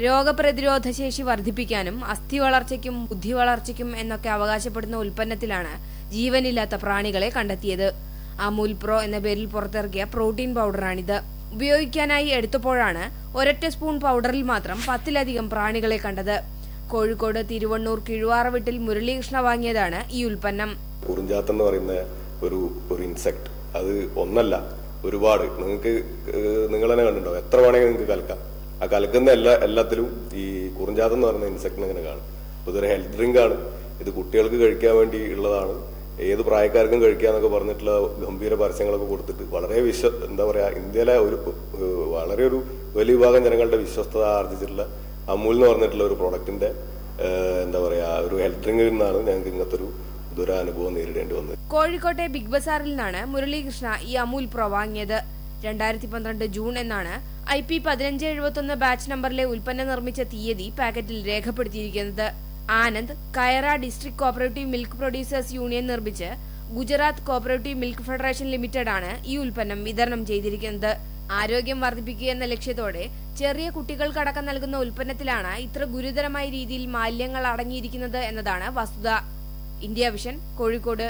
രോഗപ്രതിരോധശേഷി വർദ്ധിപ്പിക്കാനും അസ്ഥി വളർച്ചയ്ക്കും ബുദ്ധി വളർച്ചയ്ക്കും എന്നൊക്കെ അവകാശപ്പെടുന്ന ഉൽപ്പന്നത്തിലാണ് ജീവനില്ലാത്ത പ്രാണികളെ കണ്ടെത്തിയത്. അമൂൽ പ്രോ എന്ന പേരിൽ പുറത്തിറക്കിയ പ്രോട്ടീൻ പൗഡറാണിത്. ഉപയോഗിക്കാനായി എടുത്തപ്പോഴാണ് ഒരൊറ്റ സ്പൂൺ പൗഡറിൽ മാത്രം 10-ലധികം പ്രാണികളെ കണ്ടത്. കോഴിക്കോട് തിരുവണ്ണൂർ കിഴുവാറവീട്ടിൽ മുരളീകൃഷ്ണ വാങ്ങിയതാണ് ഈ ഉൽപ്പന്നം. കുറിഞ്ചാത്തം എന്ന് പറയുന്ന ഒരു ഇൻസെക്ട്, അത് ഒന്നല്ല ഒരുപാട്, നിങ്ങൾ തന്നെ കണ്ടിട്ടുണ്ടോ, എത്ര വേണമെങ്കിൽ നിങ്ങൾക്ക് കലക്കാം. ആ കലക്കുന്ന എല്ലാത്തിലും ഈ കുറിഞ്ചാത്തം എന്ന് പറയുന്ന ഇൻസെക്ടിനെ അങ്ങനെ കാണും. ഇതൊരു ഹെൽത്ത് ഡ്രിങ്ക് ആണ്. ഇത് കുട്ടികൾക്ക് കഴിക്കാൻ വേണ്ടി ഉള്ളതാണ്. ഏത് പ്രായക്കാർക്കും കഴിക്കാന്നൊക്കെ പറഞ്ഞിട്ടുള്ള ഗംഭീര പരസ്യങ്ങളൊക്കെ കൊടുത്തിട്ട് വളരെ എന്താ പറയാ, ഇന്ത്യയിലെ വളരെ ഒരു വലിയ വിഭാഗം ജനങ്ങളുടെ വിശ്വസ്തത ആർജിച്ചിട്ടുള്ള അമൂൽ എന്ന് പറഞ്ഞിട്ടുള്ള ഒരു പ്രോഡക്റ്റിന്റെ എന്താ പറയാ ഒരു ഹെൽത്ത് ഡ്രിങ്കിൽ നിന്നാണ് ഞങ്ങൾക്ക് ഇങ്ങനത്തെ ഒരു ദുരനുഭവം നേരിടേണ്ടി വന്നത്. കോഴിക്കോട്ടെ ബിഗ് ബസാറിൽ നിന്നാണ് മുരളീകൃഷ്ണ ഈ അമൂൽ പ്രോ വാങ്ങിയത്. 2012 ജൂൺ എന്നാണ് IP 1571 ബാച്ച് നമ്പറിലെ ഉൽപ്പന്നം നിർമ്മിച്ച തീയതി പാക്കറ്റിൽ രേഖപ്പെടുത്തിയിരിക്കുന്നത്. Anand Kaira district cooperative milk producers union നിർമ്മിച്ച് Gujarat cooperative milk federation limited ആണ് ഈ ഉൽപ്പന്നം വിതരണം ചെയ്തിരിക്കുന്നത്. ആരോഗ്യം വർദ്ധിപ്പിക്കുക എന്ന ലക്ഷ്യത്തോടെ ചെറിയ കുട്ടികൾക്കടക്കം നൽകുന്ന ഉൽപ്പന്നത്തിലാണ് ഇത്ര ഗുരുതരമായ രീതിയിൽ മാലിന്യങ്ങൾ അടങ്ങിയിരിക്കുന്നത് എന്നതാണ് വസ്തുത. India vision, Kozhikode.